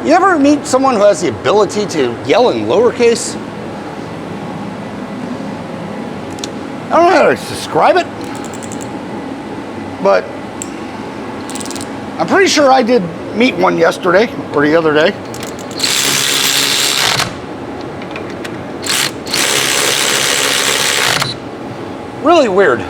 You ever meet someone who has the ability to yell in lowercase? I don't know how to describe it, but I'm pretty sure I did meet one yesterday or the other day. Really weird.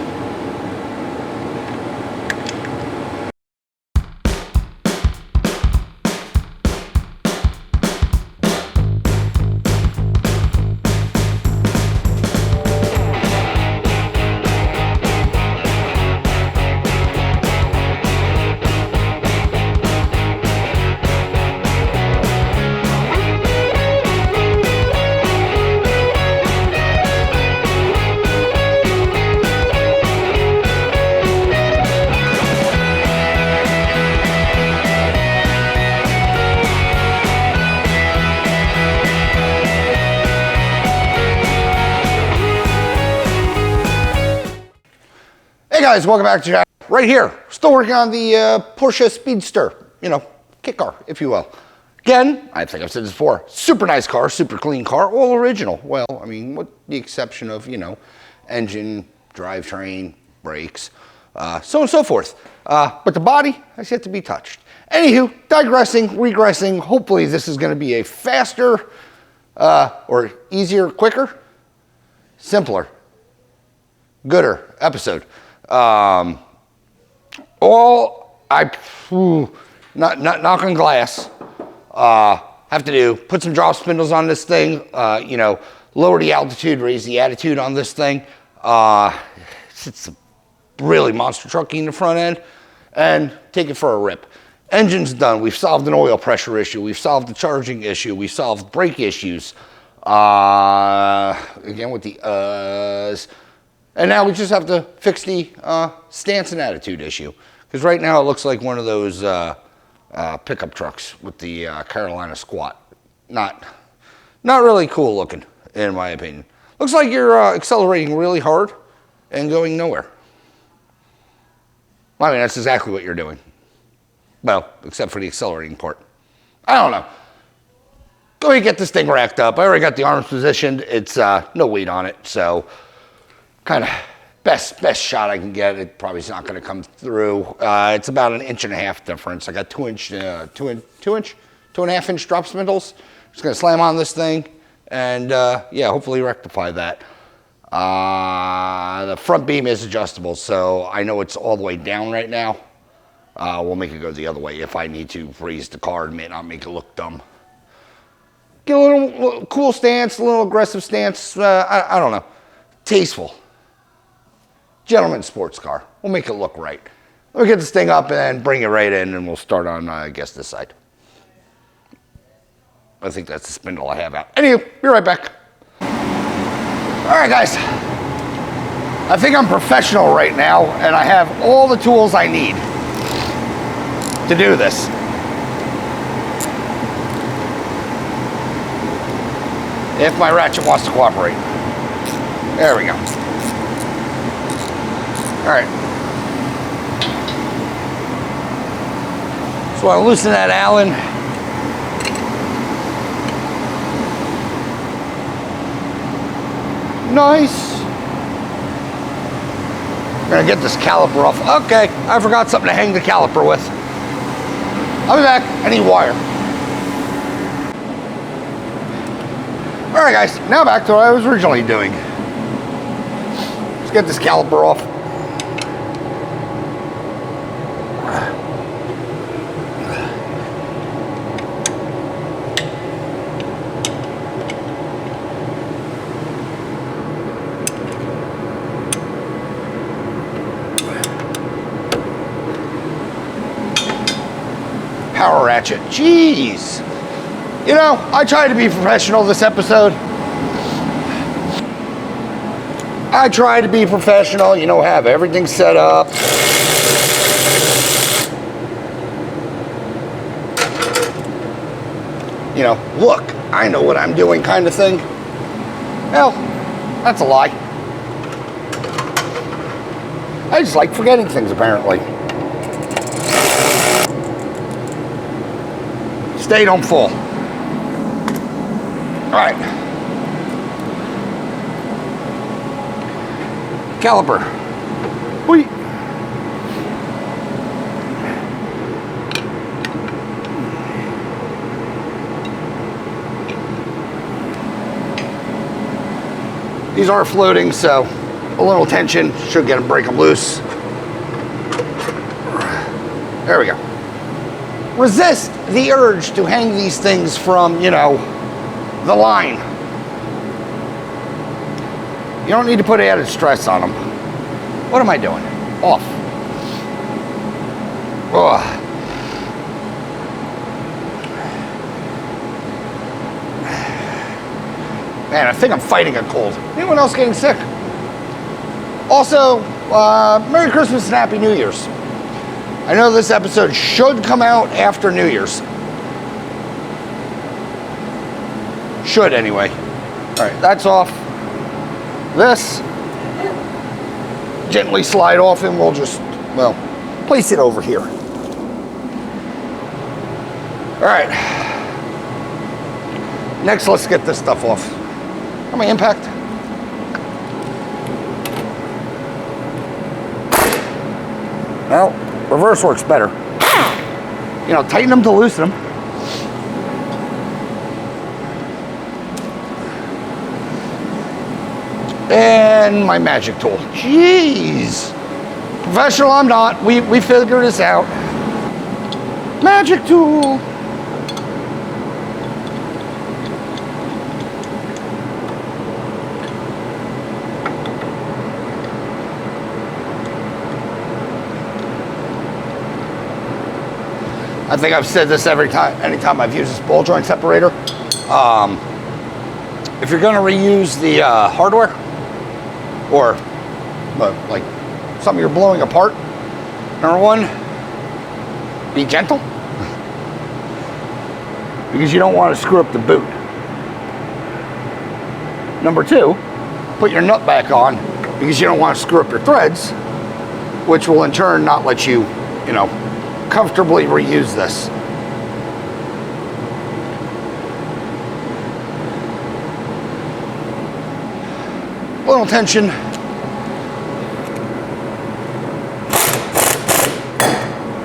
Hey guys, welcome back to Jack. Right here, still working on the Porsche Speedster, you know, kit car, if you will. Again, I think I've said this before, super nice car, super clean car, all original. Well, I mean, with the exception of, you know, engine, drivetrain, brakes, so on and so forth. But the body has yet to be touched. Anywho, digressing, regressing, hopefully this is going to be a faster, or easier, quicker, simpler, gooder episode. Not knock on glass, have to do, put some drop spindles on this thing, you know, lower the altitude, raise the attitude on this thing. It's a really monster trucky in the front end, and take it for a rip. Engine's done. We've solved an oil pressure issue. We've solved the charging issue. We've solved brake issues. Again with the and now we just have to fix the stance and attitude issue. Because right now it looks like one of those pickup trucks with the Carolina squat. Not really cool looking, in my opinion. Looks like you're accelerating really hard and going nowhere. I mean, that's exactly what you're doing. Well, except for the accelerating part. I don't know. Go ahead and get this thing racked up. I already got the arms positioned. It's no weight on it, so kind of best shot I can get. It probably is not going to come through. It's about 1.5 inches difference. I got 2.5 inch drop spindles. Just going to slam on this thing and yeah, hopefully rectify that. The front beam is adjustable, so I know it's all the way down right now. We'll make it go the other way if I need to raise the car. It may not make it look dumb. Get a little cool stance, a little aggressive stance. I don't know. Tasteful. Gentleman sports car. We'll make it look right. We'll get this thing up and bring it right in, and we'll start on, I guess, this side. I think that's the spindle I have out. Anyway, be right back. All right, guys. I think I'm professional right now, and I have all the tools I need to do this. If my ratchet wants to cooperate. There we go. All right. So I loosen that Allen. Nice. I'm gonna get this caliper off. Okay, I forgot something to hang the caliper with. I'll be back. I need wire. All right, guys. Now back to what I was originally doing. Let's get this caliper off. Power ratchet. Jeez. You know, I tried to be professional this episode. I tried to be professional, you know, have everything set up. You know, look, I know what I'm doing kind of thing. Well, that's a lie. I just like forgetting things, apparently. Stay, don't fall. All right. Caliper. Whee. These are floating, so a little tension should get them, break them loose. There we go. Resist the urge to hang these things from, you know, the line. You don't need to put added stress on them. What am I doing? Off. Ugh. Man, I think I'm fighting a cold. Anyone else getting sick? Also, Merry Christmas and Happy New Year's. I know this episode should come out after New Year's. Should, anyway. All right, that's off. This, gently slide off and we'll just, well, place it over here. All right. Next, let's get this stuff off. How my impact? Well, reverse works better. You know, tighten them to loosen them. And my magic tool. Jeez. Professional, I'm not. We figured this out. Magic tool. I think I've said this anytime I've used this ball joint separator. If you're going to reuse the hardware, or like something you're blowing apart, number one, be gentle, because you don't want to screw up the boot. Number two, put your nut back on, because you don't want to screw up your threads, which will in turn not let you, you know, comfortably reuse this. A little tension.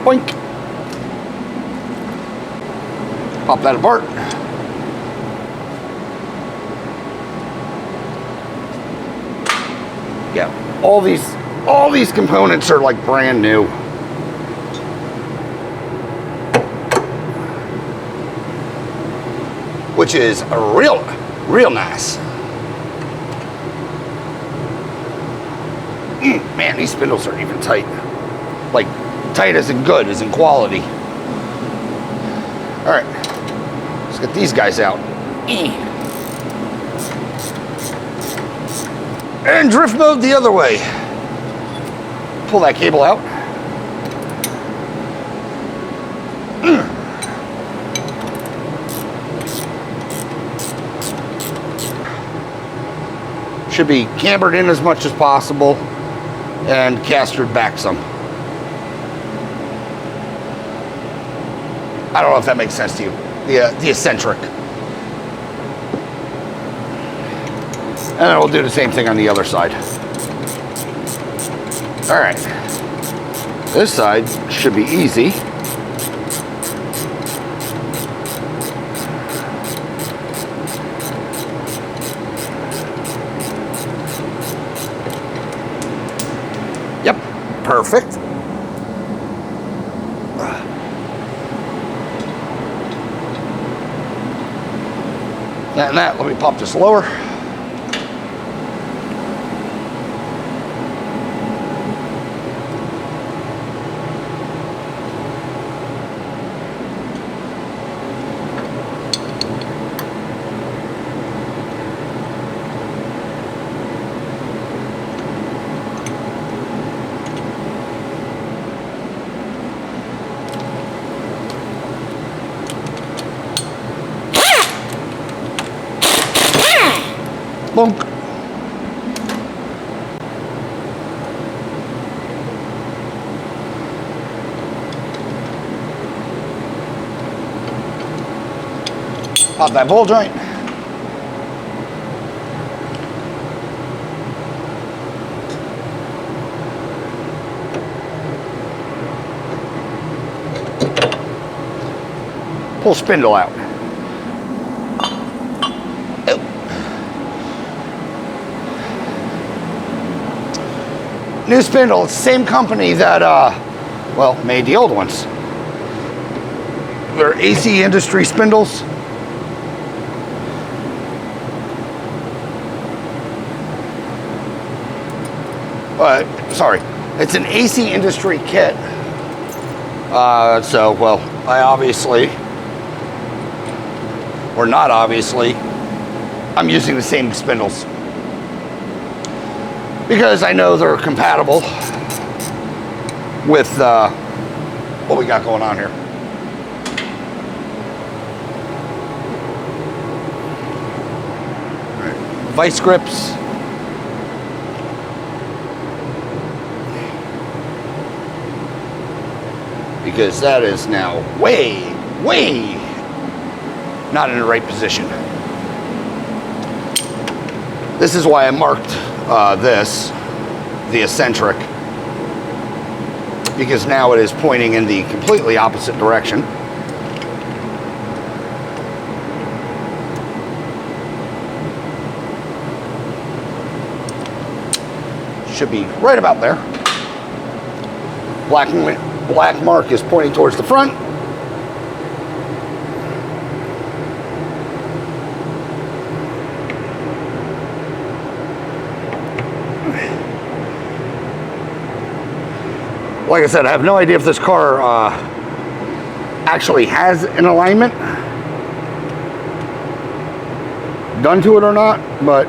Boink. Pop that apart. Yeah, all these components are like brand new. Which is real nice. Man, these spindles are even tight. Like, tight as in good, as in quality. All right, let's get these guys out. And drift mode the other way. Pull that cable out. Should be cambered in as much as possible and castered back some. I don't know if that makes sense to you. The eccentric. And then we'll do the same thing on the other side. All right. This side should be easy. Yep, perfect. That, let me pop this lower. Bonk. Pop that ball joint. Pull spindle out. New spindle, it's the same company that, well, made the old ones. They're AC Industry spindles. Sorry, it's an AC Industry kit. So, well, I obviously, or not obviously, I'm using the same spindles, because I know they're compatible with what we got going on here. All right. Vice grips. Because that is now way not in the right position. This is why I marked this, the eccentric, because now it is pointing in the completely opposite direction. Should be right about there. Black mark is pointing towards the front. Like I said, I have no idea if this car actually has an alignment done to it or not, but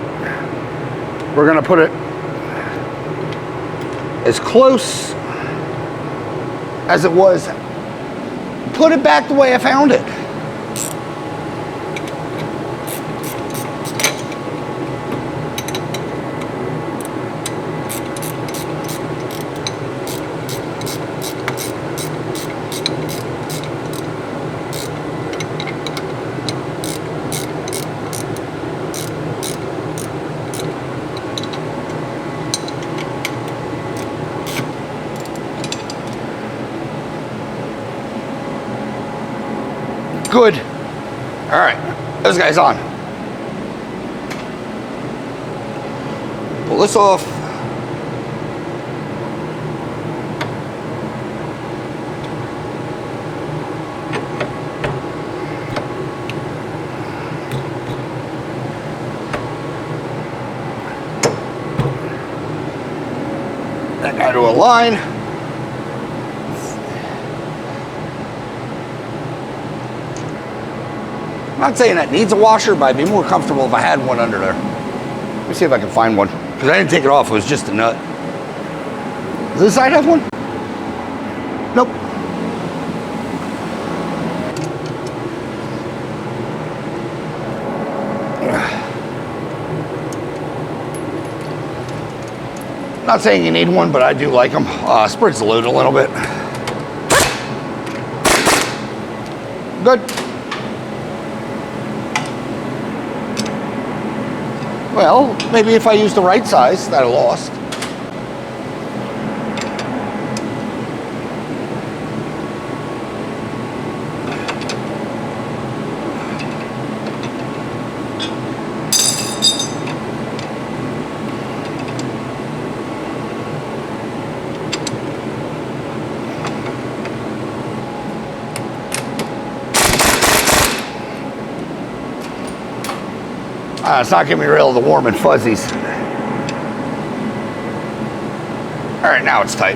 we're gonna put it as close as it was. Put it back the way I found it. Good. All right, those guys on. Pull this off. That guy to a line. I'm not saying that needs a washer, but I'd be more comfortable if I had one under there. Let me see if I can find one, because I didn't take it off, it was just a nut. Does this side have one? Nope. Not saying you need one, but I do like them. Spreads the load a little bit. Good. Well, maybe if I use the right size that I lost. It's not giving me real the warm and fuzzies. All right, now it's tight.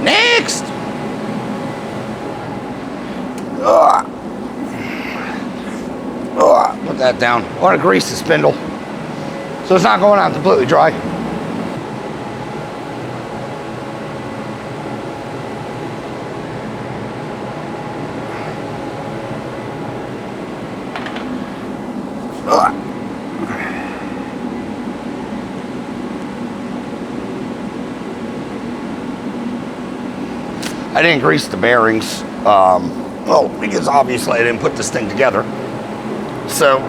Next. Put that down. I want to grease the spindle so it's not going out completely dry. I didn't grease the bearings. Well, because obviously I didn't put this thing together. So,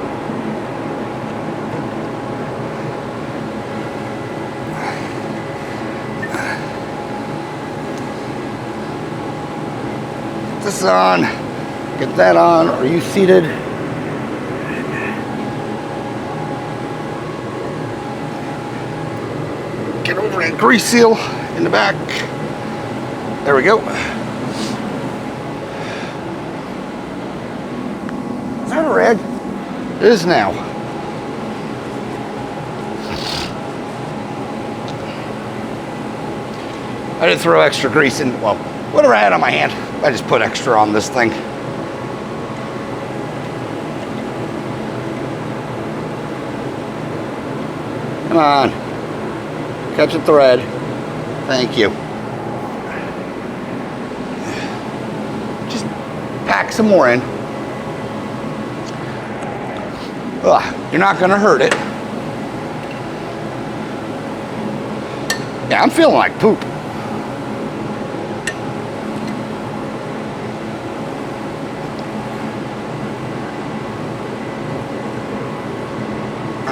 put this on, get that on. Are you seated? Get over that grease seal in the back. There we go. Is that red? It is now. I didn't throw extra grease in. Well, whatever I had on my hand, I just put extra on this thing. Come on. Catch a thread. Thank you. Just pack some more in. Ugh, you're not gonna hurt it. Yeah, I'm feeling like poop.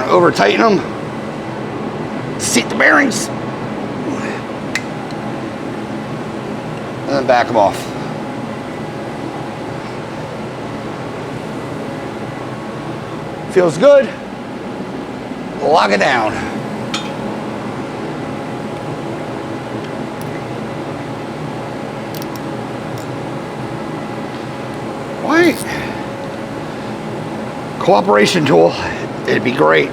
Over tighten them. Seat the bearings. And then back them off. Feels good. Lock it down. Why? Cooperation tool. It'd be great.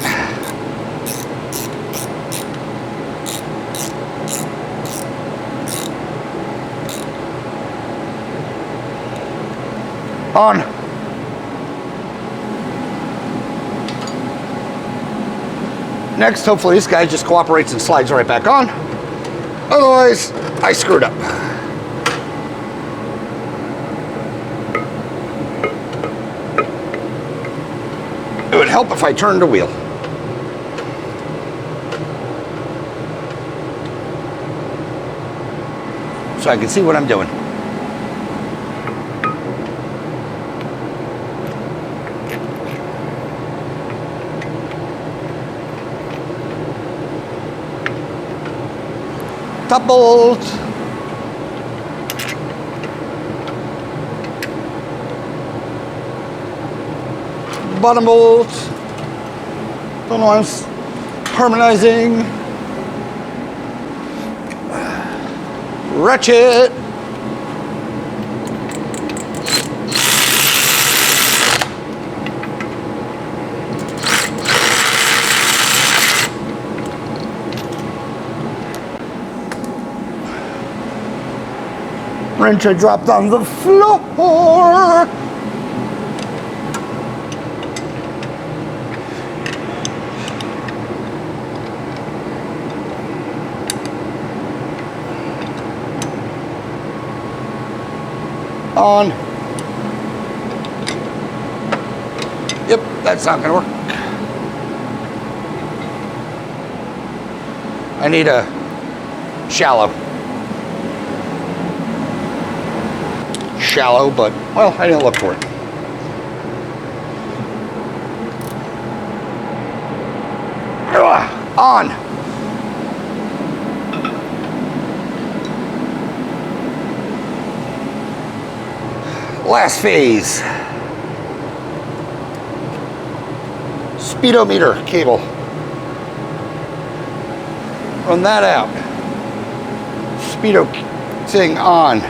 On. Next, hopefully this guy just cooperates and slides right back on. Otherwise, I screwed up. It would help if I turned the wheel. So I can see what I'm doing. Top bolt. Bottom bolt. Don't know why I'm harmonizing. Ratchet. Wrench I dropped on the floor. On. Yep, that's not gonna work. I need a shallow. Shallow, but, well, I didn't look for it. On. Last phase. Speedometer cable. Run that out. Speedo thing on.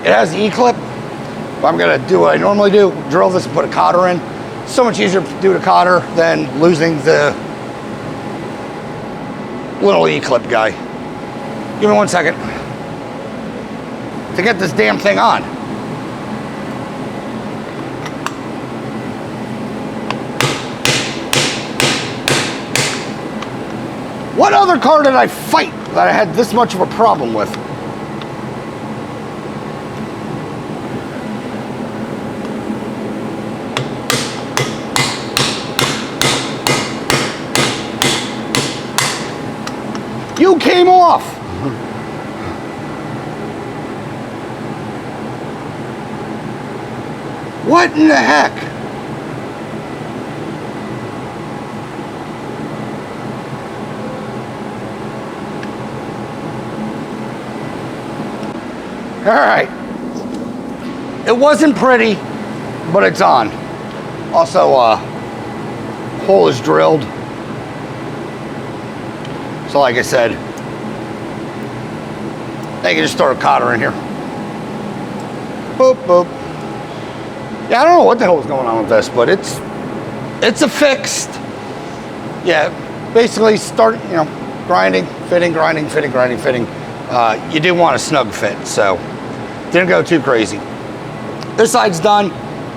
It has the E-clip. I'm gonna do what I normally do, drill this and put a cotter in. So much easier to do the cotter than losing the little E-clip guy. Give me 1 second to get this damn thing on. What other car did I fight that I had this much of a problem with? You came off. What in the heck? All right. It wasn't pretty, but it's on. Also, hole is drilled. So like I said, I can just throw a cotter in here. Boop, boop. Yeah, I don't know what the hell was going on with this, but it's a fixed. Yeah, basically start, you know, grinding, fitting, grinding, fitting, grinding, fitting. You do want a snug fit, so didn't go too crazy. This side's done.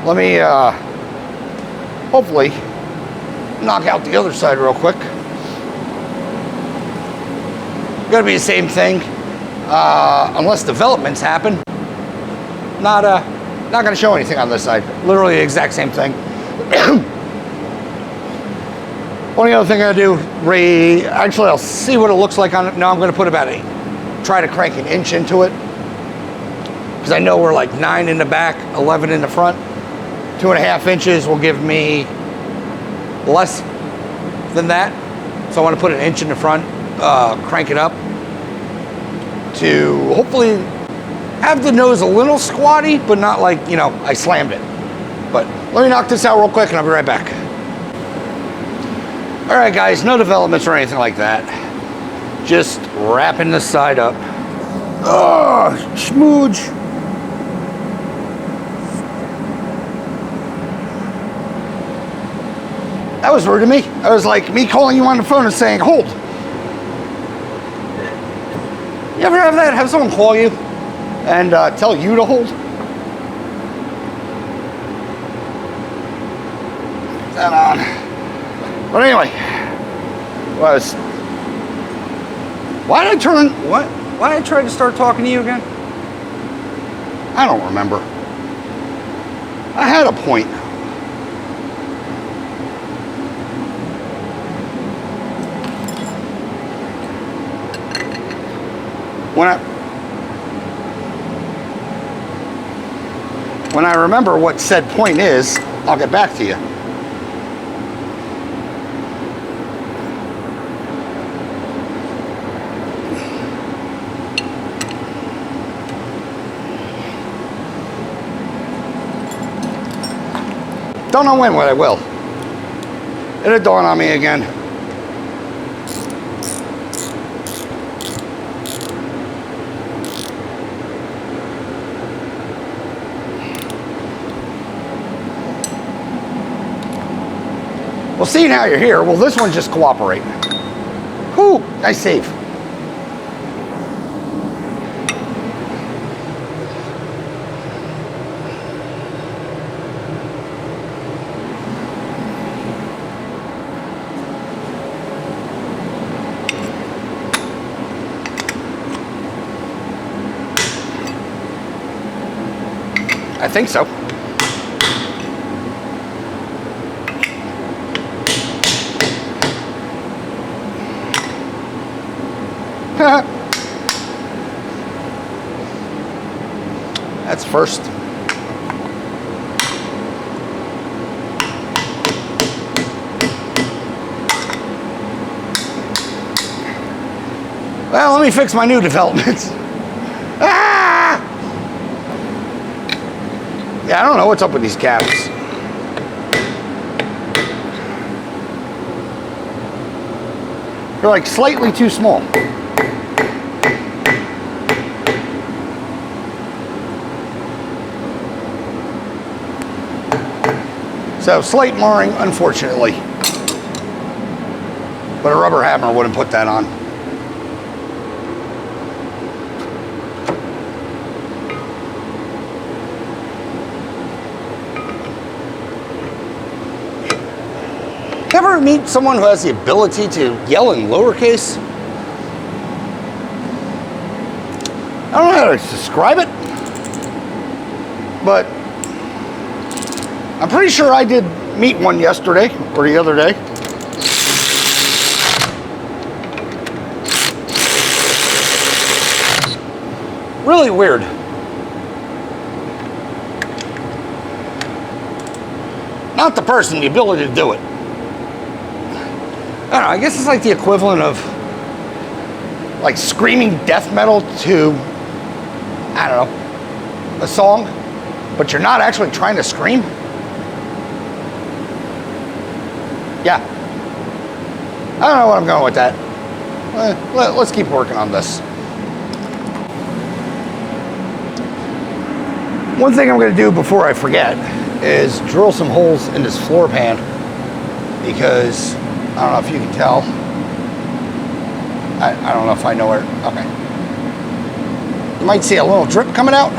Let me hopefully knock out the other side real quick. Gonna be the same thing, unless developments happen. Not gonna show anything on this side. Literally the exact same thing. Only other thing I do, actually I'll see what it looks like on it. No, I'm gonna put about try to crank an inch into it. Because I know we're like 9 in the back, 11 in the front. 2.5 inches will give me less than that. So I want to put an inch in the front, crank it up to hopefully have the nose a little squatty, but not like, you know, I slammed it. But let me knock this out real quick and I'll be right back. All right, guys, no developments or anything like that. Just wrapping this side up. Oh, smooch. That was rude to me. That was like me calling you on the phone and saying, hold. You ever have that? Have someone call you and tell you to hold? That on. But anyway, why did I try to start talking to you again? I don't remember. I had a point. When I remember what said point is, I'll get back to you. Don't know when, but I will. It'll dawn on me again. Well, seeing how you're here, will this one just cooperate? Whew, nice save. I think so. That's first. Well, let me fix my new developments. Ah! Yeah, I don't know what's up with these caps. They're like slightly too small. So slight marring, unfortunately. But a rubber hammer wouldn't put that on. Ever meet someone who has the ability to yell in lowercase? I don't know how to describe it, but I'm pretty sure I did meet one yesterday or the other day. Really weird. Not the person, the ability to do it. I don't know, I guess it's like the equivalent of like screaming death metal to, I don't know, a song, but you're not actually trying to scream. Yeah. I don't know what I'm going with that. Let's keep working on this. One thing I'm going to do before I forget is drill some holes in this floor pan, because I don't know if you can tell. I don't know if I know where. Okay. You might see a little drip coming out.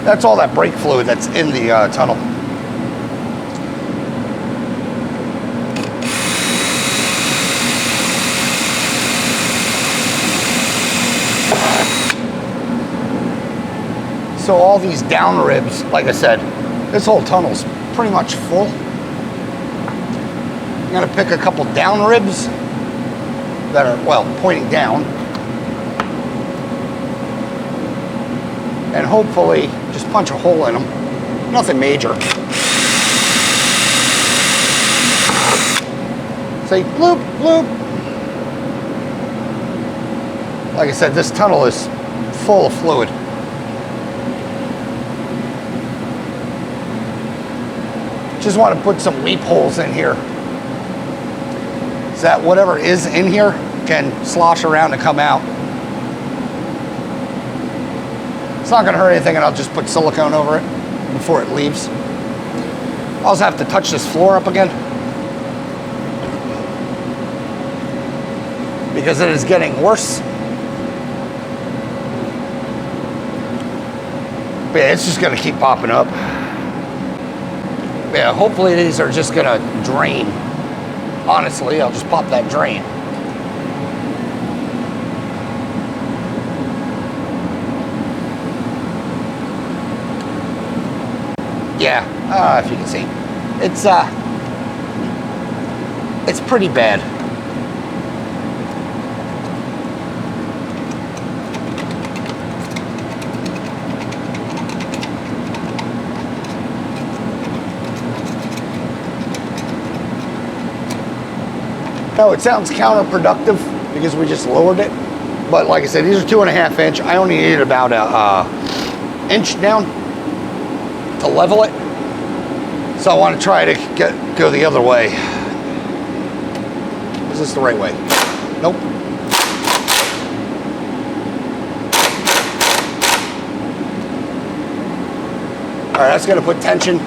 That's all that brake fluid that's in the tunnel. So all these down ribs, like I said, this whole tunnel's pretty much full. I'm gonna pick a couple down ribs that are, well, pointing down. And hopefully just punch a hole in them. Nothing major. Say bloop, bloop. Like I said, this tunnel is full of fluid. Just want to put some weep holes in here, so that whatever is in here can slosh around and come out. It's not going to hurt anything, and I'll just put silicone over it before it leaves. I also have to touch this floor up again, because it is getting worse. But yeah, it's just going to keep popping up. Yeah, hopefully these are just gonna drain. Honestly, I'll just pop that drain. Yeah, if you can see. It's pretty bad. No, it sounds counterproductive because we just lowered it. But like I said, these are 2.5 inch. I only needed about a inch down to level it. So I want to try to go the other way. Is this the right way? Nope. All right, that's going to put tension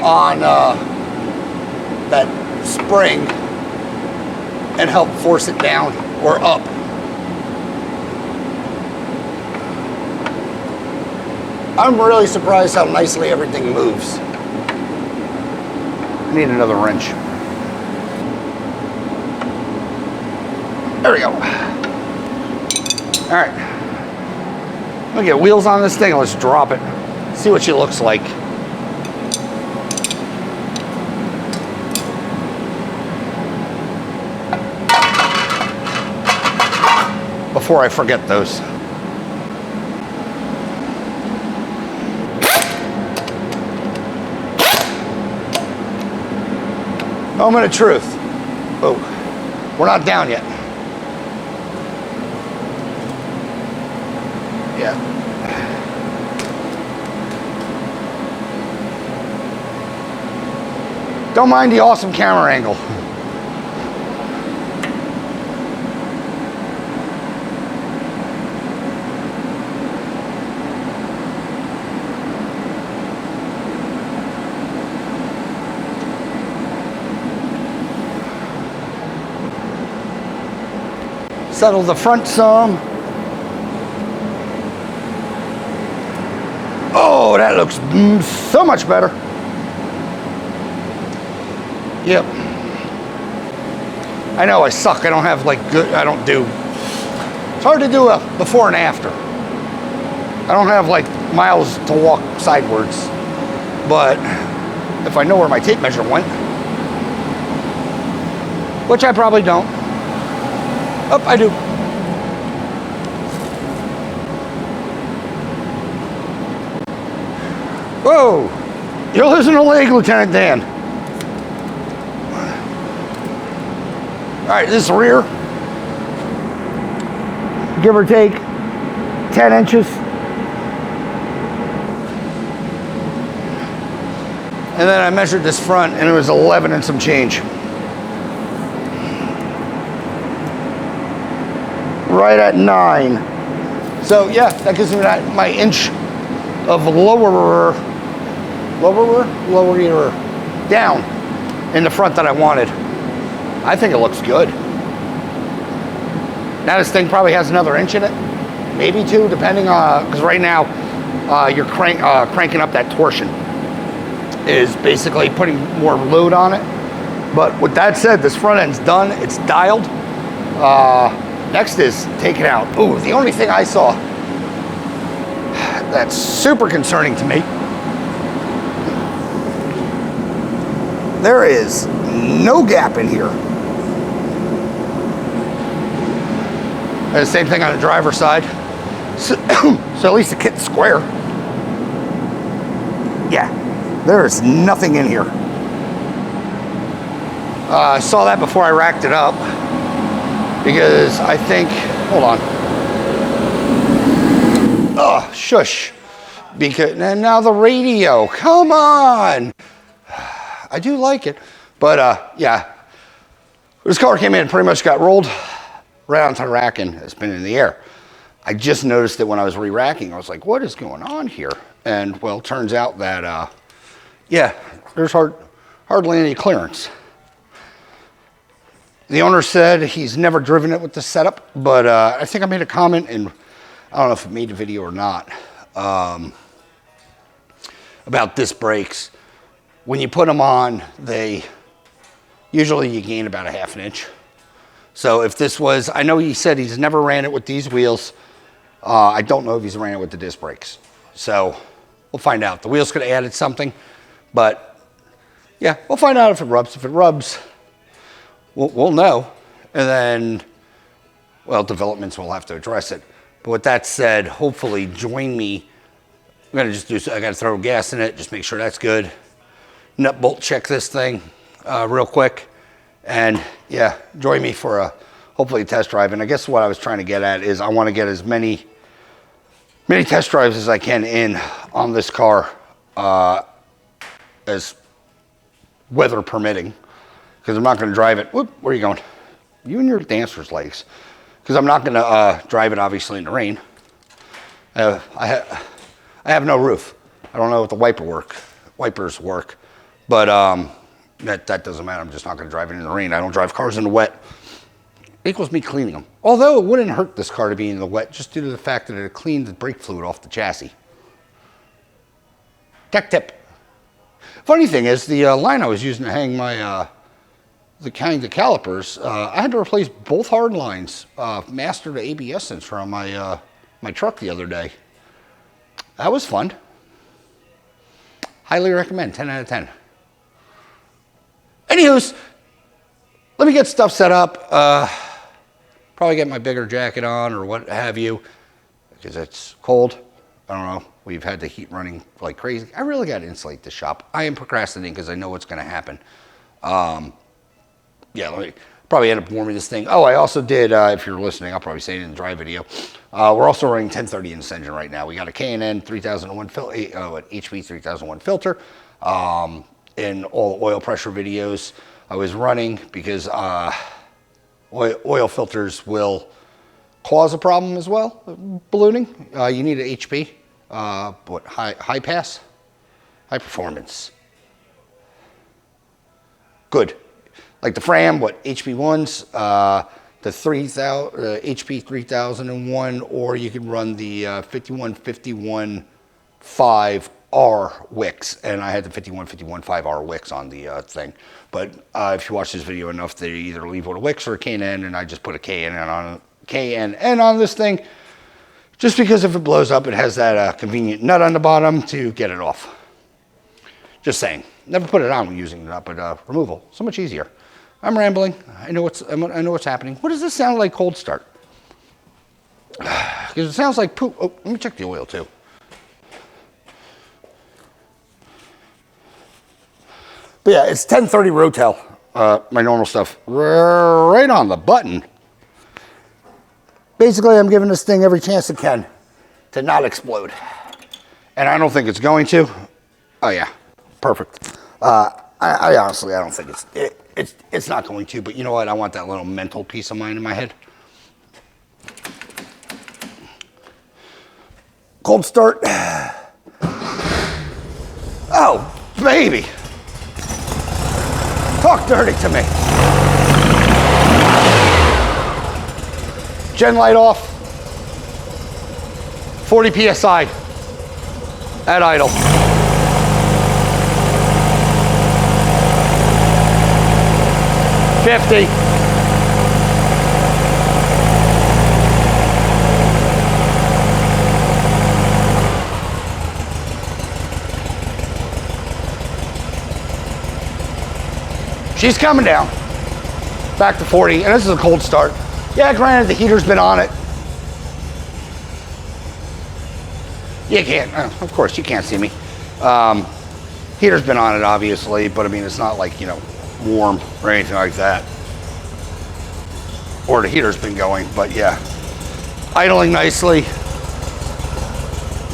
on that spring and help force it down or up. I'm really surprised how nicely everything moves. I need another wrench. There we go. All right. I'm gonna get wheels on this thing and let's drop it. See what she looks like. Before I forget those. Moment of truth. Oh, we're not down yet. Yeah. Don't mind the awesome camera angle. Settle the front some. Oh, that looks so much better. Yep. I know I suck. I don't have like good, I don't do, it's hard to do a before and after. I don't have like miles to walk sideways, but if I know where my tape measure went, which I probably don't. Oh, I do. Whoa! You're losing a leg, Lieutenant Dan. All right, this is rear. Give or take 10 inches. And then I measured this front and it was 11 and some change. Right at 9. So yeah, that gives me my inch of lower down in the front that I wanted. I think it looks good. Now this thing probably has another inch in it, maybe 2, depending on, because right now you're cranking up that torsion is basically putting more load on it. But with that said, this front end's done, it's dialed. Next is taking out. Ooh, the only thing I saw that's super concerning to me, there is no gap in here. And the same thing on the driver's side. So at least the kit's square. Yeah, there is nothing in here. I saw that before I racked it up because I think, hold on. Oh, shush. Because and now the radio, come on. I do like it, but yeah. This car came in, pretty much got rolled right onto the rack and it's been in the air. I just noticed it when I was re-racking. I was like, what is going on here? And well, it turns out that, yeah, there's hardly any clearance. The owner said he's never driven it with the setup, but I think I made a comment, and I don't know if it made a video or not, about disc brakes. When you put them on, usually you gain about a half an inch. So if this was, I know he said he's never ran it with these wheels. I don't know if he's ran it with the disc brakes. So we'll find out. The wheels could have added something, but yeah, we'll find out if it rubs. If it rubs, we'll know. And then, well, developments will have to address it. But with that said, hopefully join me. I'm gonna just do, I gotta throw gas in it, just make sure that's good. Nut bolt check this thing real quick. And yeah, join me for hopefully a test drive. And I guess what I was trying to get at is I want to get as many test drives as I can in on this car as weather permitting, because I'm not going to drive it. Whoop, where are you going? You and your dancer's legs. Because I'm not going to drive it obviously in the rain. I have no roof. I don't know if the wipers work, but that doesn't matter. I'm just not going to drive it in the rain. I don't drive cars in the wet. It equals me cleaning them. Although it wouldn't hurt this car to be in the wet just due to the fact that it cleaned the brake fluid off the chassis. Tech tip. Funny thing is, the line I was using to hang my the calipers, I had to replace both hard lines, master to ABS sensor on my my truck the other day. That was fun. Highly recommend. 10 out of 10. Anywho's, let me get stuff set up. Probably get my bigger jacket on or what have you, because it's cold. I don't know. We've had the heat running like crazy. I really got to insulate the shop. I am procrastinating because I know what's going to happen. Yeah, let me probably end up warming this thing. Oh, I also did, if you're listening, I'll probably say it in the dry video. We're also running 1030 in this engine right now. We got a K&N 3001 filter, an HP 3001 filter. In all oil pressure videos I was running, because oil filters will cause a problem as well, ballooning. You need an HP, high pass, high performance. Good. Like the Fram, HP1s, the HP 3001, or you can run the 5151 5R wicks, and I had the 5151 5R wicks on the thing. But if you watch this video enough, they either leave with a wicks or a K&N, and I just put a K&N on this thing, just because if it blows up, it has that convenient nut on the bottom to get it off. Just saying. Never put it on when using the nut, but removal, so much easier. I'm rambling. I know what's happening. What does this sound like cold start? Because it sounds like poop. Oh, let me check the oil too. But yeah, it's 1030 Rotel, my normal stuff. Right on the button. Basically, I'm giving this thing every chance it can to not explode. And I don't think it's going to. Oh yeah, perfect. I honestly, I don't think it's not going to, but you know what? I want that little mental peace of mind in my head. Cold start. Oh, baby. Talk dirty to me. Gen light off. 40 PSI at idle. $50. She's coming down. Back to 40, and this is a cold start. Yeah, granted, the heater's been on it. You can't, of course, you can't see me. Heater's been on it, obviously, but I mean, it's not like, you know, warm or anything like that. Or the heater's been going, but yeah. Idling nicely.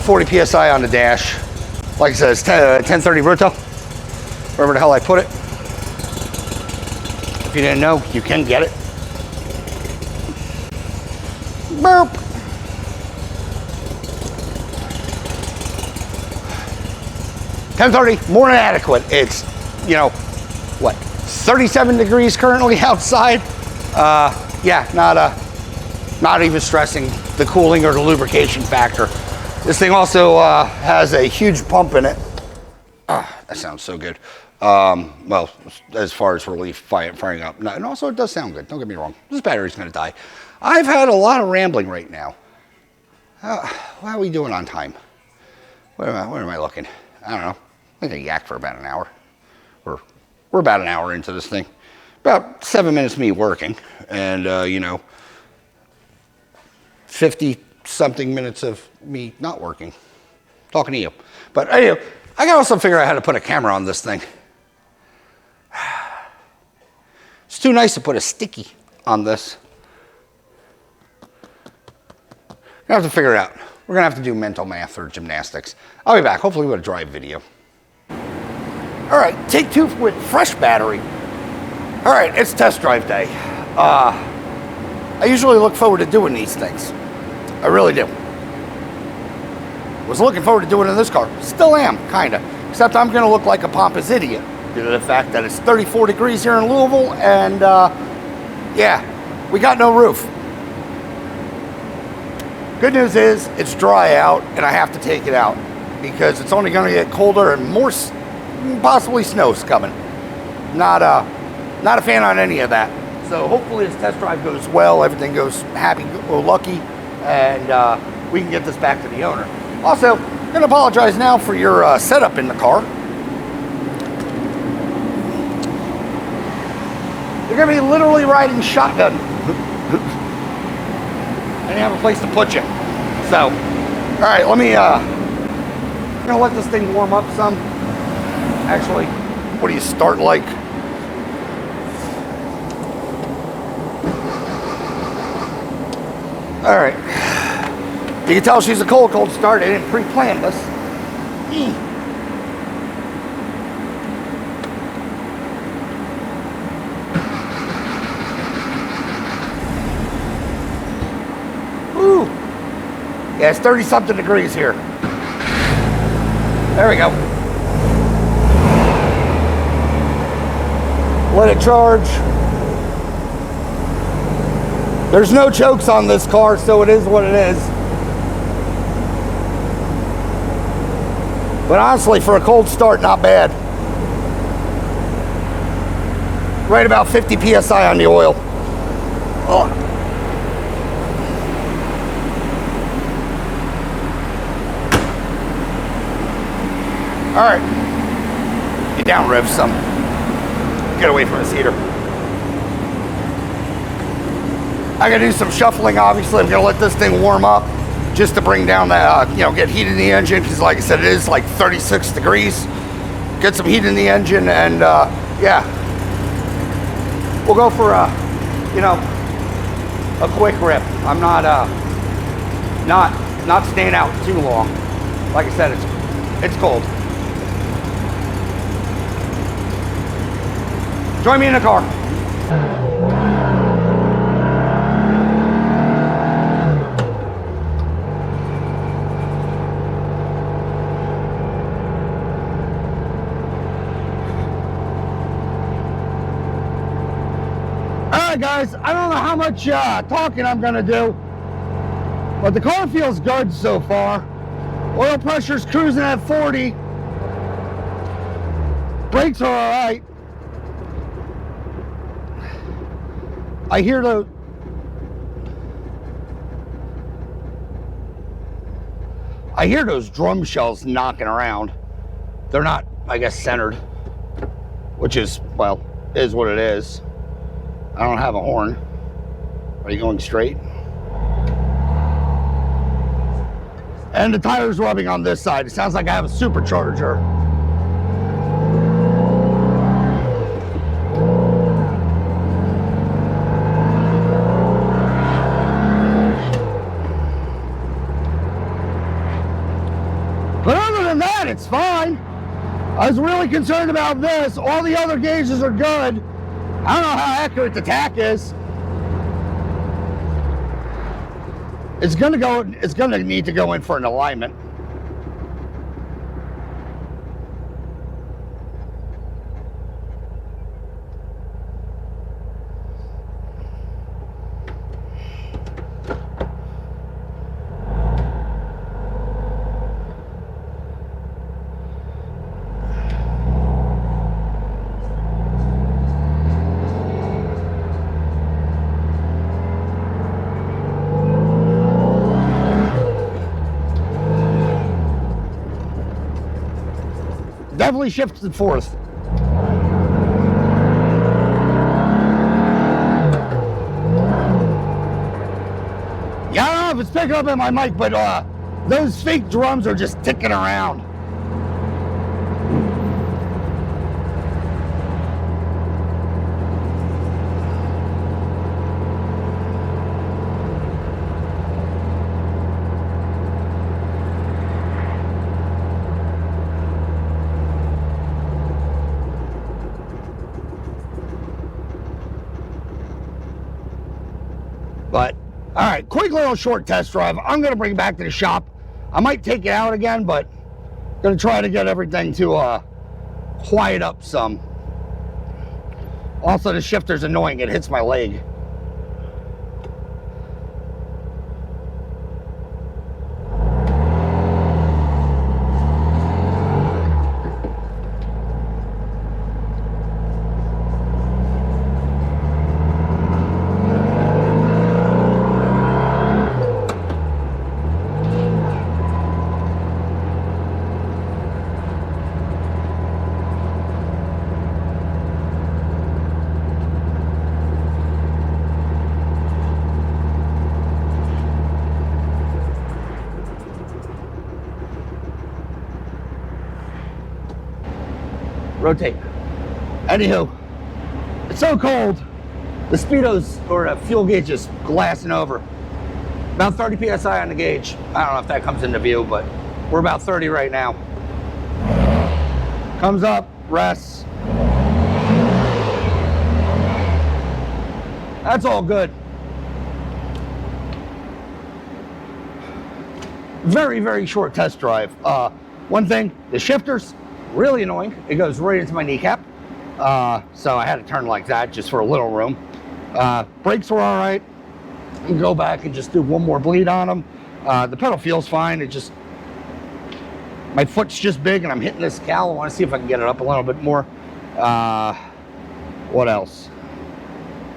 40 PSI on the dash. Like I said, it's 1030 Rotel. Wherever the hell I put it. If you didn't know, you can get it. Burp. $10.30, more than adequate. It's, you know, what, 37 degrees currently outside. Yeah, not even stressing the cooling or the lubrication factor. This thing also has a huge pump in it. That sounds so good. Well, as far as relief firing up. And also it does sound good, don't get me wrong. This battery's gonna die. I've had a lot of rambling right now. How are we doing on time? Where am I looking? I don't know. I think I yak for about an hour. We're about an hour into this thing. About 7 minutes of me working. And, you know, 50 something minutes of me not working. Talking to you. But anyway, I gotta also figure out how to put a camera on this thing. It's too nice to put a sticky on this. I have to figure it out. We're gonna have to do mental math or gymnastics. I'll be back, hopefully with a drive video. All right, take two with fresh battery. All right, it's test drive day. I usually look forward to doing these things. I really do. Was looking forward to doing it in this car. Still am, kinda. Except I'm gonna look like a pompous idiot due to the fact that it's 34 degrees here in Louisville and yeah, we got no roof. Good news is it's dry out and I have to take it out because it's only gonna get colder and more, possibly snow's coming. Not a fan on any of that. So hopefully this test drive goes well, everything goes happy-go-lucky, and we can get this back to the owner. Also, I'm gonna apologize now for your setup in the car. You're gonna be literally riding shotgun. And you have a place to put you. So, all right, let me, I'm gonna let this thing warm up some. Actually, what do you start like? All right. You can tell she's a cold start. I didn't pre-plan this. Ooh. Yeah, it's 30-something degrees here. There we go. Let it charge. There's no chokes on this car, so it is what it is. But honestly, for a cold start, not bad. Right about 50 PSI on the oil. Oh. All right, get down, rev some. Get away from this heater. I gotta do some shuffling, obviously. I'm gonna let this thing warm up just to bring down that, you know, get heat in the engine, because like I said, it is like 36 degrees. Because get some heat in the engine, and yeah, we'll go for a, you know, a quick rip. I'm not staying out too long. Like I said, it's cold. Join me in the car. Alright guys, I don't know how much talking I'm gonna do, but the car feels good so far. Oil pressure's cruising at 40. Brakes are alright. I hear those drum shells knocking around. They're not, I guess, centered, which is, well, is what it is. I don't have a horn. Are you going straight? And the tire's rubbing on this side. It sounds like I have a supercharger. But other than that, it's fine. I was really concerned about this. All the other gauges are good. I don't know how accurate the tach is. It's gonna need to go in for an alignment. Definitely shifts to fourth. Yeah, I don't know if it's picking up in my mic, but those fake drums are just ticking around. But, all right, quick little short test drive. I'm going to bring it back to the shop. I might take it out again, but I'm going to try to get everything to quiet up some. Also, the shifter's annoying. It hits my leg. Rotate. Anywho, it's so cold. The speedos, or the fuel gauge, is glassing over. About 30 psi on the gauge. I don't know if that comes into view, but we're about 30 right now. Comes up, rests. That's all good. Very, very short test drive. One thing, the shifter's really annoying. It goes right into my kneecap. So I had to turn like that just for a little room. Brakes were all right. I can go back and just do one more bleed on them. The pedal feels fine. It just, my foot's just big and I'm hitting this cowl. I want to see if I can get it up a little bit more. What else?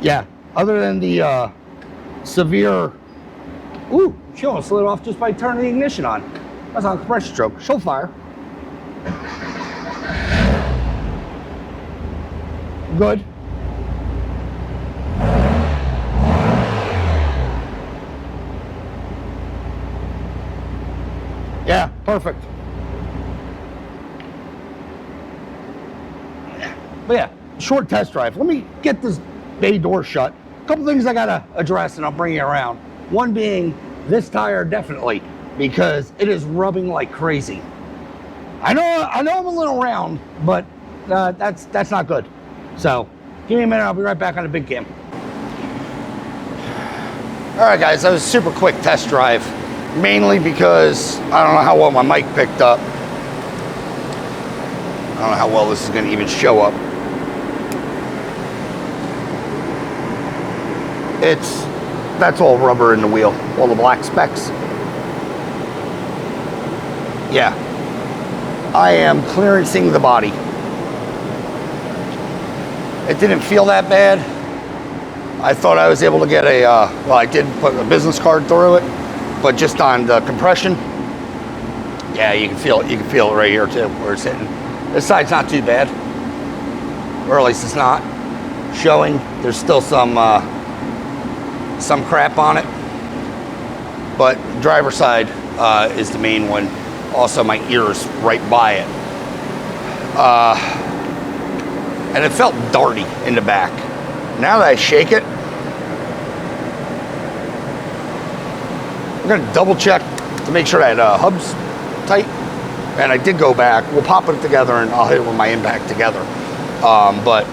Yeah, other than the severe, ooh, she almost slid off just by turning the ignition on. That's on compression stroke. She'll fire. Good. Yeah, perfect. But yeah, short test drive. Let me get this bay door shut. A couple things I gotta address and I'll bring you around. One being this tire, definitely, because it is rubbing like crazy. I know I'm a little round, but that's not good. So give me a minute, I'll be right back on the big cam. All right, guys, that was a super quick test drive, mainly because I don't know how well my mic picked up. I don't know how well this is gonna even show up. That's all rubber in the wheel, all the black specks. Yeah, I am clearancing the body. It didn't feel that bad. I thought I was able to get a, well, I did put a business card through it, but just on the compression, yeah, you can feel it right here too, where it's hitting. This side's not too bad, or at least it's not showing. There's still some crap on it, but driver's side is the main one. Also, my ear's right by it. And it felt darty in the back. Now that I shake it, I'm gonna double check to make sure that hub's tight. And I did go back. We'll pop it together and I'll hit it with my impact together. But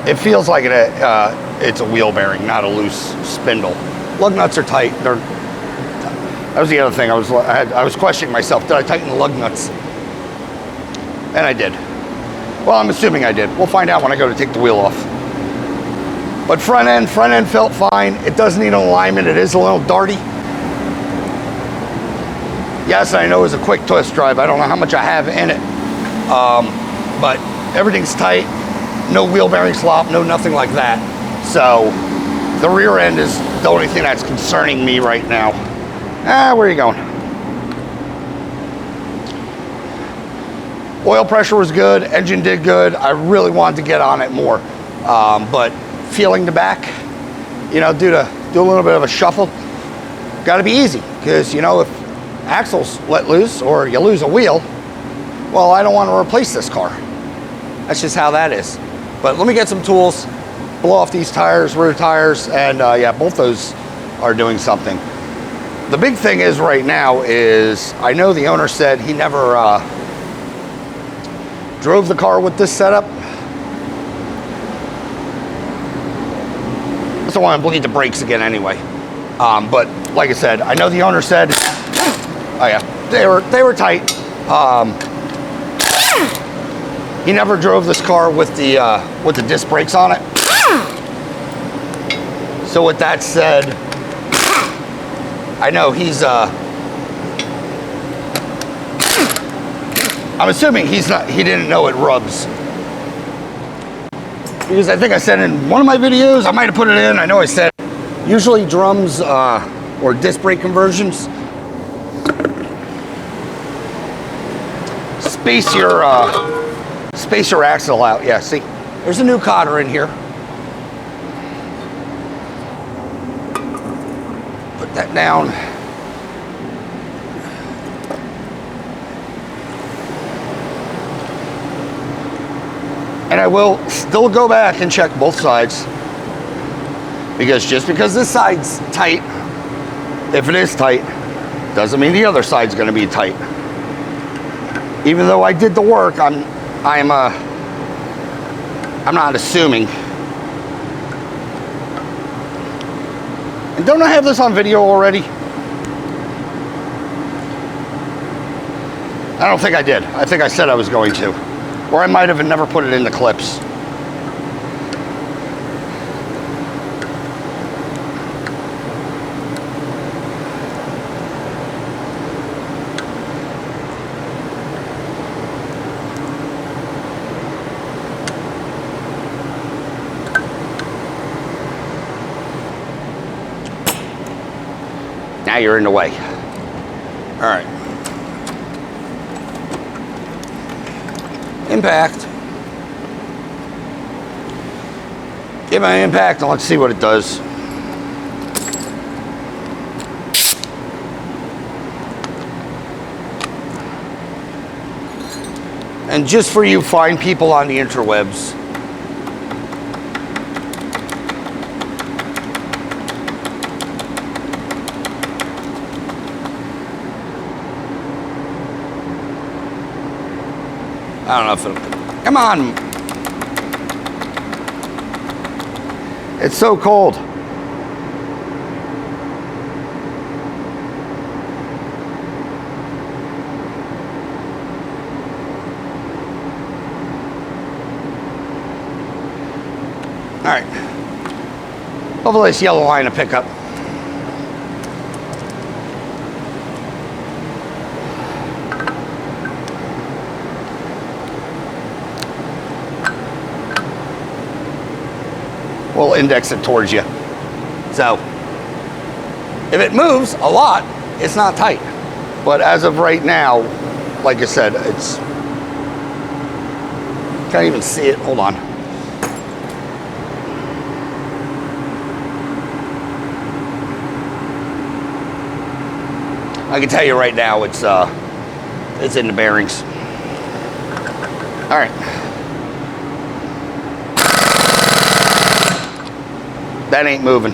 it feels like it's a wheel bearing, not a loose spindle. Lug nuts are tight. That was the other thing. I was questioning myself. Did I tighten the lug nuts? And I did. Well, I'm assuming I did. We'll find out when I go to take the wheel off. But front end felt fine. It does need an alignment. It is a little darty. Yes, I know it was a quick test drive. I don't know how much I have in it. But everything's tight. No wheel bearing slop, no nothing like that. So the rear end is the only thing that's concerning me right now. Where are you going? Oil pressure was good, engine did good. I really wanted to get on it more. But feeling the back, you know, do a little bit of a shuffle, gotta be easy. Because, you know, if axles let loose or you lose a wheel, well, I don't want to replace this car. That's just how that is. But let me get some tools, blow off these tires, rear tires, and yeah, both those are doing something. The big thing is right now is, I know the owner said he never drove the car with this setup. I just don't want to bleed the brakes again anyway. But like I said, I know the owner said, oh yeah, they were tight. He never drove this car with the disc brakes on it. So with that said, I know he's I'm assuming he didn't know it rubs. Because I think I said in one of my videos, I might have put it in, I know I said, usually drums or disc brake conversions space your axle out. Yeah, see, there's a new cotter in here. Put that down. And I will still go back and check both sides. Because just because this side's tight, if it is tight, doesn't mean the other side's gonna be tight. Even though I did the work, I'm not assuming. And don't I have this on video already? I don't think I did. I think I said I was going to. Or I might have never put it in the clips. Now you're in the way. All right. Impact. Give my impact and let's see what it does. And just for you fine people on the interwebs, I don't know if it'll, come on. It's so cold. All right. Hopefully this yellow line will pick up. We'll index it towards you. So if it moves a lot, it's not tight. But as of right now, like I said, it's, can't even see it. Hold on. I can tell you right now, it's in the bearings. All right. That ain't moving.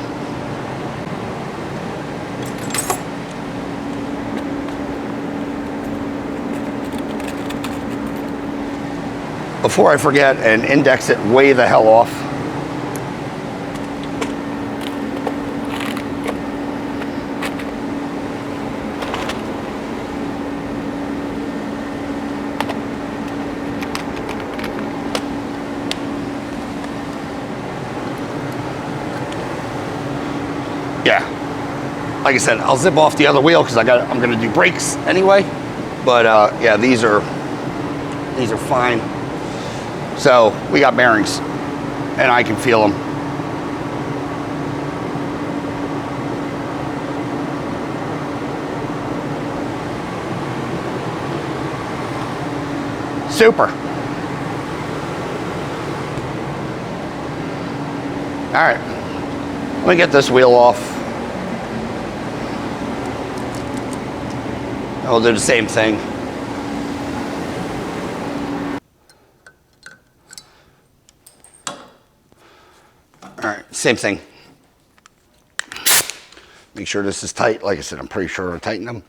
Before I forget and index it way the hell off. Yeah, like I said, I'll zip off the other wheel because I'm gonna do brakes anyway. But yeah, these are fine. So we got bearings, and I can feel them. Super. All right, let me get this wheel off. We'll do the same thing. All right, same thing. Make sure this is tight. Like I said, I'm pretty sure I tightened them,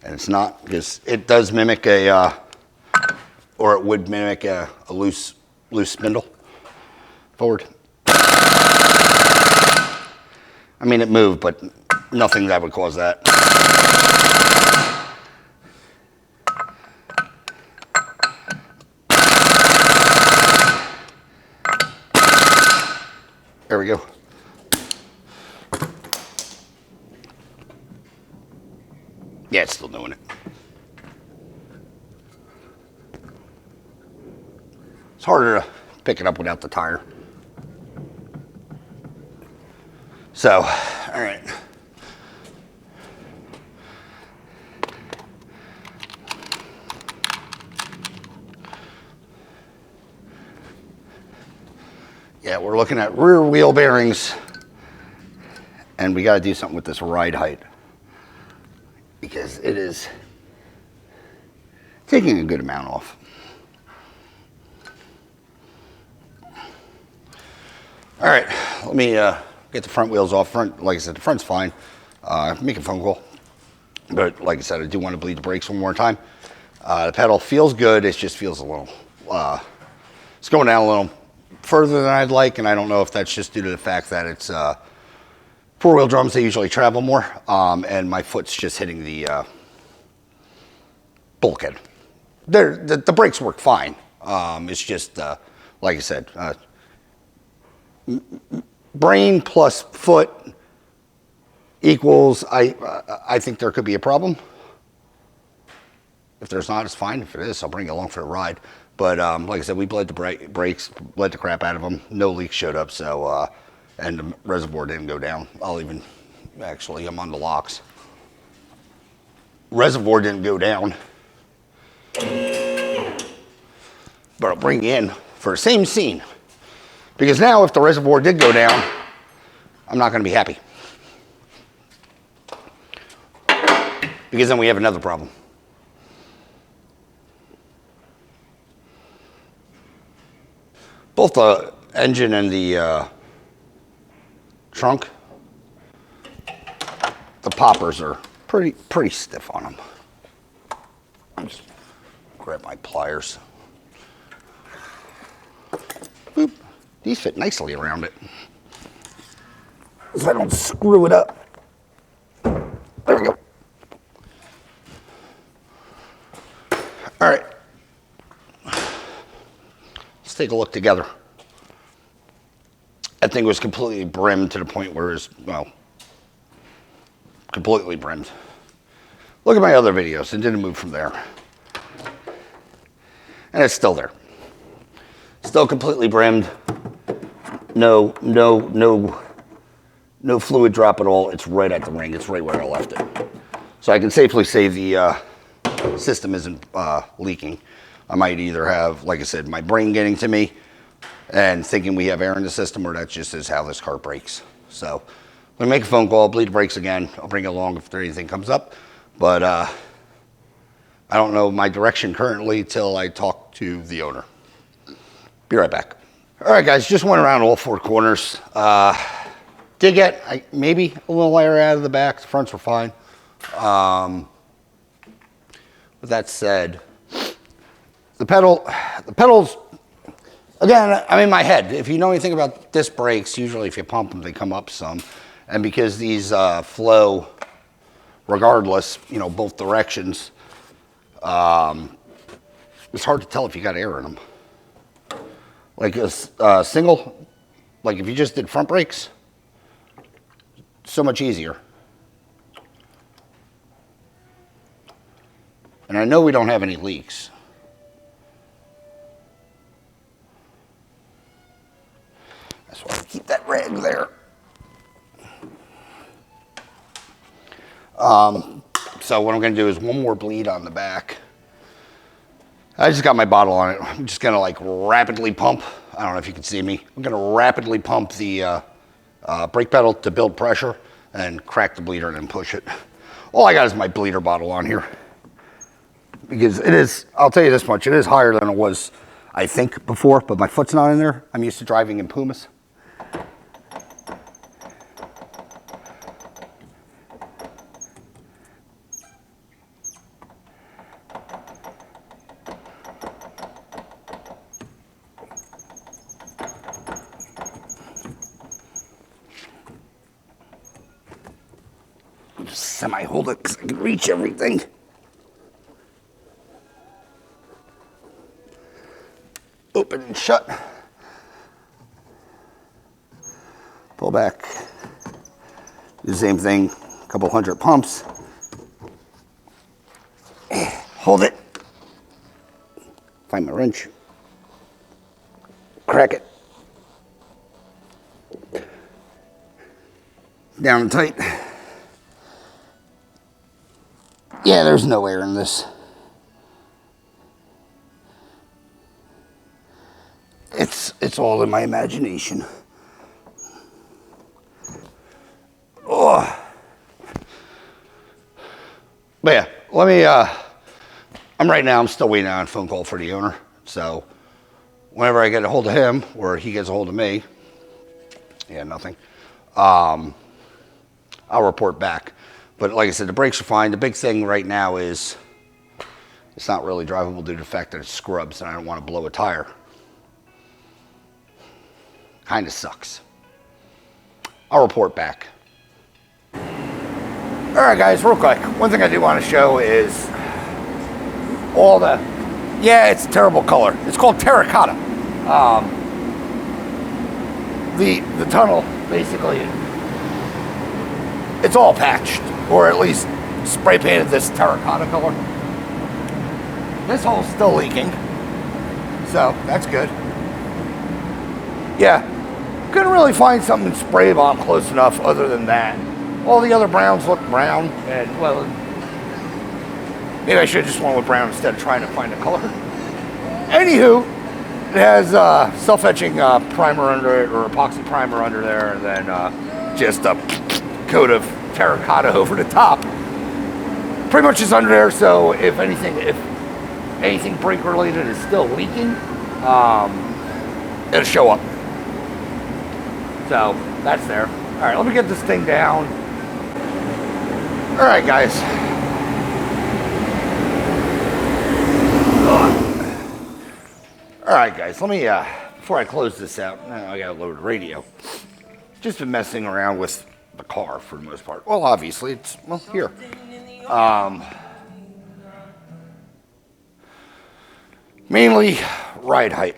and it's not, because it does mimic a, or it would mimic a loose spindle forward. I mean, it moved, but nothing that would cause that. There we go. Yeah, it's still doing it. It's harder to pick it up without the tire. So, all right. Yeah, we're looking at rear wheel bearings, and we got to do something with this ride height because it is taking a good amount off. All right, let me get the front wheels off. Front, like I said, the front's fine. Make a phone call, but like I said, I do want to bleed the brakes one more time. The pedal feels good. It just feels a little. It's going down a little further than I'd like, and I don't know if that's just due to the fact that it's four-wheel drums. They usually travel more, and my foot's just hitting the bulkhead. The brakes work fine. It's just like I said, brain plus foot equals. I think there could be a problem. If there's not, it's fine. If it is, I'll bring you along for a ride. But like I said, we bled the brakes, bled the crap out of them. No leaks showed up, so and the reservoir didn't go down. I'm on the locks. Reservoir didn't go down, but I'll bring you in for the same scene, because now if the reservoir did go down, I'm not going to be happy, because then we have another problem. Both the engine and the trunk, the poppers are pretty stiff on them. I'll just grab my pliers. These fit nicely around it, so I don't screw it up. There we go. All right. Let's take a look together. That thing was completely brimmed to the point where it's, well, completely brimmed. Look at my other videos. It didn't move from there. And it's still there. Still completely brimmed. No fluid drop at all. It's right at the ring. It's right where I left it. So I can safely say the system isn't leaking. I might either have, like I said, my brain getting to me and thinking we have air in the system, or that just is how this car brakes. So I'm gonna make a phone call, bleed the brakes again. I'll bring it along if anything comes up. But I don't know my direction currently till I talk to the owner. Be right back. All right, guys, just went around all four corners. Did get maybe a little air out of the back. The fronts were fine. With that said, the pedals, again, I'm in my head. If you know anything about disc brakes, usually if you pump them, they come up some. And because these flow regardless, you know, both directions, it's hard to tell if you got air in them. Like a single, like if you just did front brakes, so much easier. And I know we don't have any leaks. That's why I keep that rag there. So what I'm gonna do is one more bleed on the back. I just got my bottle on it. I'm just gonna like rapidly pump. I don't know if you can see me. I'm gonna rapidly pump the brake pedal to build pressure and crack the bleeder and then push it. All I got is my bleeder bottle on here. Because it is, I'll tell you this much, it is higher than it was, I think, before, but my foot's not in there. I'm used to driving in Pumas. Just semi-hold it because I can reach everything. Open and shut. Pull back. Do the same thing, a couple hundred pumps. Hold it. Find my wrench. Crack it. Down and tight. Yeah, there's no air in this. It's all in my imagination. Oh. But yeah, let me, I'm still waiting on a phone call for the owner. So whenever I get a hold of him or he gets a hold of me, yeah, nothing, I'll report back. But like I said, the brakes are fine. The big thing right now is it's not really drivable due to the fact that it scrubs and I don't want to blow a tire. Kind of sucks. I'll report back. All right, guys, real quick. One thing I do want to show is all the, yeah, it's a terrible color. It's called terracotta. The tunnel, basically, it's all patched, or at least spray painted this terracotta color. This hole's still leaking, so that's good. Yeah, couldn't really find something spray bomb close enough other than that. All the other browns look brown, and well, maybe I should have just went with brown instead of trying to find a color. Anywho, it has self-etching primer under it, or epoxy primer under there, and then just a coat of terracotta over the top. Pretty much is under there, so if anything brake related is still leaking, it'll show up. So that's there. All right, let me get this thing down. All right, guys. All right, guys, let me, before before I close this out, now I gotta load the radio. Just been messing around with the car for the most part. Well, obviously, it's, well, here. Mainly ride height.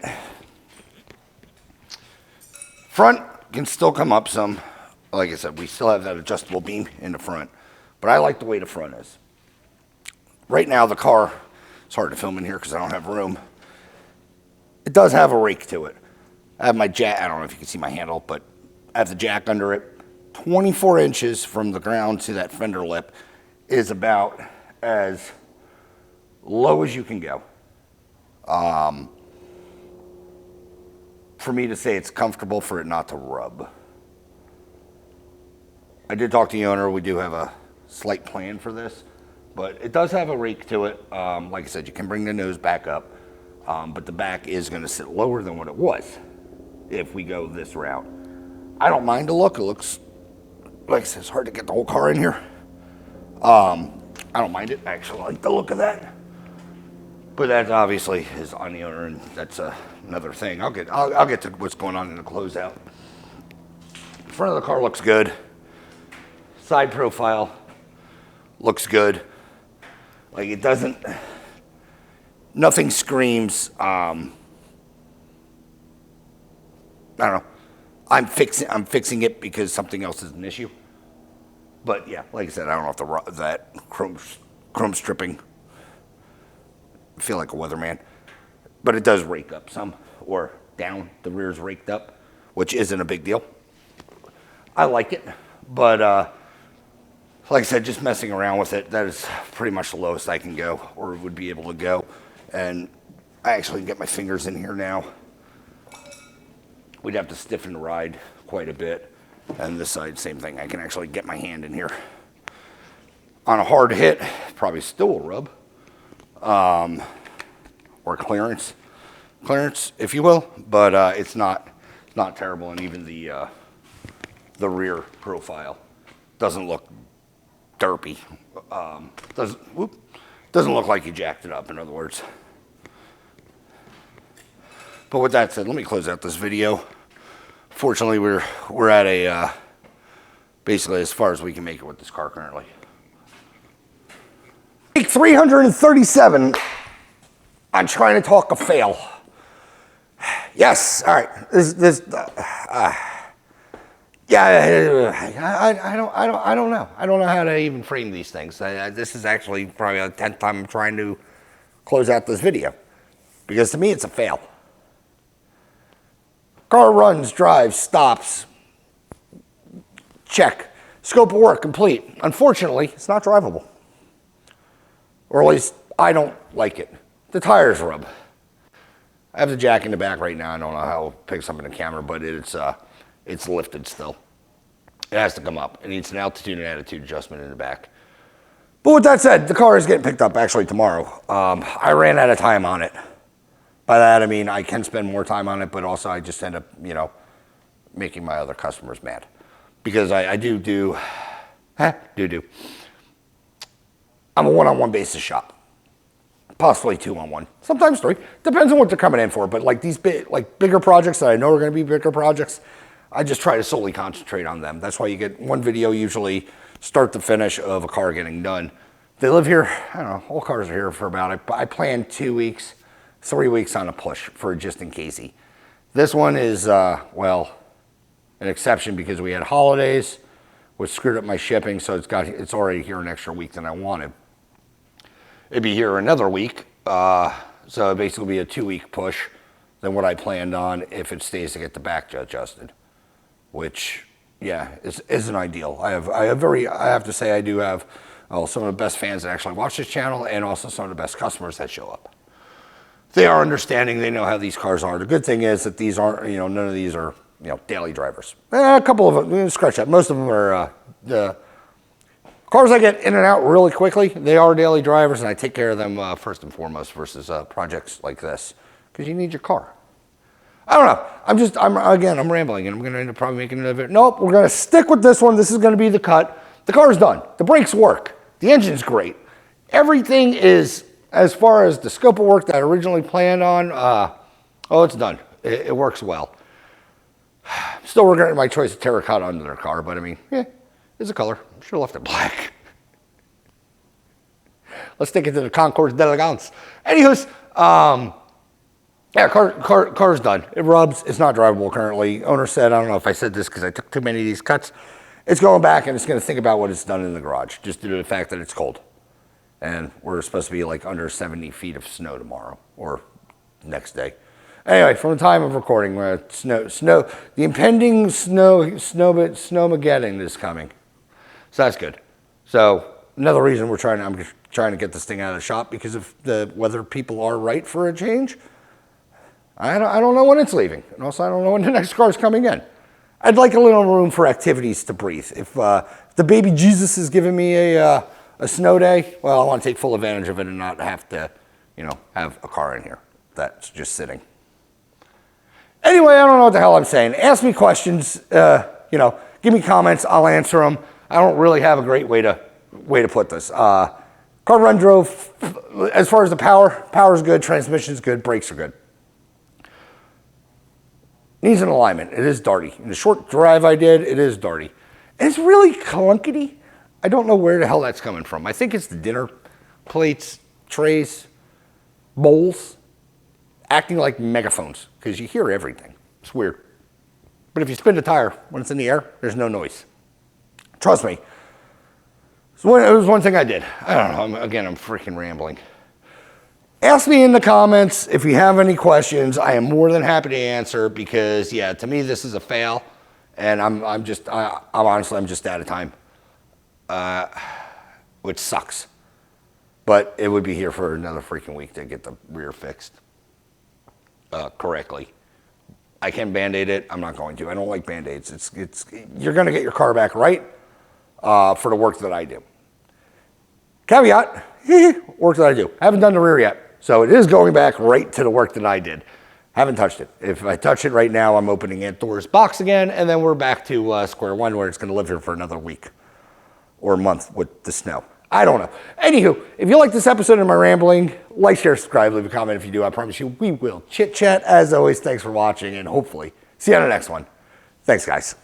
Front can still come up some. Like I said, we still have that adjustable beam in the front, but I like the way the front is. Right now, the car, it's hard to film in here because I don't have room. It does have a rake to it. I have my jack, I don't know if you can see my handle, but I have the jack under it. 24 inches from the ground to that fender lip is about as low as you can go. For me to say it's comfortable for it not to rub. I did talk to the owner. We do have a slight plan for this, but it does have a rake to it. Like I said, you can bring the nose back up, but the back is going to sit lower than what it was if we go this route. I don't mind the look. It looks, like I said, it's hard to get the whole car in here. I don't mind it. I actually like the look of that. But that obviously is on the owner, and that's another thing. I'll get to what's going on in the closeout. Front of the car looks good. Side profile looks good. Like it doesn't, nothing screams, I don't know. I'm fixing it because something else is an issue. But yeah, like I said, I don't know if that chrome stripping, I feel like a weatherman, but it does rake up some, or down, the rear's raked up, which isn't a big deal. I like it, but like I said, just messing around with it, that is pretty much the lowest I can go, or would be able to go. And I actually can get my fingers in here now. We'd have to stiffen the ride quite a bit. And this side, same thing. I can actually get my hand in here. On a hard hit, probably still a rub. Or clearance, if you will. But it's not terrible. And even the rear profile doesn't look derpy. Doesn't look like you jacked it up, in other words. But with that said, let me close out this video. Fortunately, we're at a basically as far as we can make it with this car currently. Take 337 on trying to talk a fail. Yes, all right. Yeah, I don't know. I don't know how to even frame these things. This is actually probably the 10th time I'm trying to close out this video. Because to me, it's a fail. Car runs, drives, stops. Check. Scope of work complete. Unfortunately, it's not drivable. Or at least I don't like it. The tires rub. I have the jack in the back right now. I don't know how it picks up in the camera, but it's lifted still. It has to come up. It needs an altitude and attitude adjustment in the back. But with that said, the car is getting picked up actually tomorrow. I ran out of time on it. By that I mean I can spend more time on it, but also I just end up, making my other customers mad. Because I do. I'm a one-on-one basis shop. Possibly 2-on-1, sometimes 3. Depends on what they're coming in for. But like these bigger projects that I know are going to be bigger projects, I just try to solely concentrate on them. That's why you get one video usually, start to finish, of a car getting done. They live here, I don't know, all cars are here for about, I plan 2 weeks, 3 weeks on a push for just in casey. This one is, well, an exception because we had holidays, which screwed up my shipping, so it's already here an extra week than I wanted. It'd be here another week, so it'd basically be a 2-week push than what I planned on if it stays to get the back adjusted, which, yeah, isn't ideal. I have to say I do have some of the best fans that actually watch this channel, and also some of the best customers that show up. They are understanding. They know how these cars are. The good thing is that these aren't, none of these are, daily drivers. A couple of them, scratch that. Most of them are the cars I get in and out really quickly. They are daily drivers, and I take care of them first and foremost versus projects like this, because you need your car. I don't know. I'm rambling, and I'm going to end up probably making another video. Nope, we're going to stick with this one. This is going to be the cut. The car's done. The brakes work. The engine's great. Everything is, as far as the scope of work that I originally planned on, it's done. It works well. Still regretting my choice of terracotta under their car, but I mean, yeah, it's a color. Should have left it black. Let's take it to the Concours d'Elegance. Anywho's, yeah, car's done. It rubs. It's not drivable currently. Owner said, I don't know if I said this because I took too many of these cuts. It's going back and it's going to think about what it's done in the garage, just due to the fact that it's cold. And we're supposed to be like under 70 feet of snow tomorrow or next day. Anyway, from the time of recording, the impending snowmageddon is coming. So that's good. So another reason I'm trying to get this thing out of the shop, because of whether people are right for a change. I don't know when it's leaving. And also, I don't know when the next car is coming in. I'd like a little room for activities to breathe. If the baby Jesus is giving me a snow day, well, I want to take full advantage of it and not have to, have a car in here that's just sitting. Anyway, I don't know what the hell I'm saying. Ask me questions, give me comments, I'll answer them. I don't really have a great way to put this. Car run drove, as far as the power's good, transmission's good, brakes are good. Needs an alignment. It is darty. In the short drive I did, it is darty. And it's really clunkety. I don't know where the hell that's coming from. I think it's the dinner plates, trays, bowls, acting like megaphones, because you hear everything. It's weird. But if you spin the tire when it's in the air, there's no noise. Trust me. So it was one thing I did. I don't know. I'm freaking rambling. Ask me in the comments if you have any questions. I am more than happy to answer, because, yeah, to me this is a fail, and I'm honestly out of time, which sucks. But it would be here for another freaking week to get the rear fixed correctly. I can Band-Aid it. I'm not going to. I don't like Band-Aids. You're going to get your car back right for the work that I do. Caveat, work that I do. I haven't done the rear yet. So it is going back right to the work that I did. Haven't touched it. If I touch it right now, I'm opening Aunt Dora's box again, and then we're back to square one, where it's going to live here for another week or a month with the snow. I don't know. Anywho, if you like this episode of my rambling, like, share, subscribe, leave a comment if you do. I promise you we will chit-chat. As always, thanks for watching, and hopefully see you on the next one. Thanks, guys.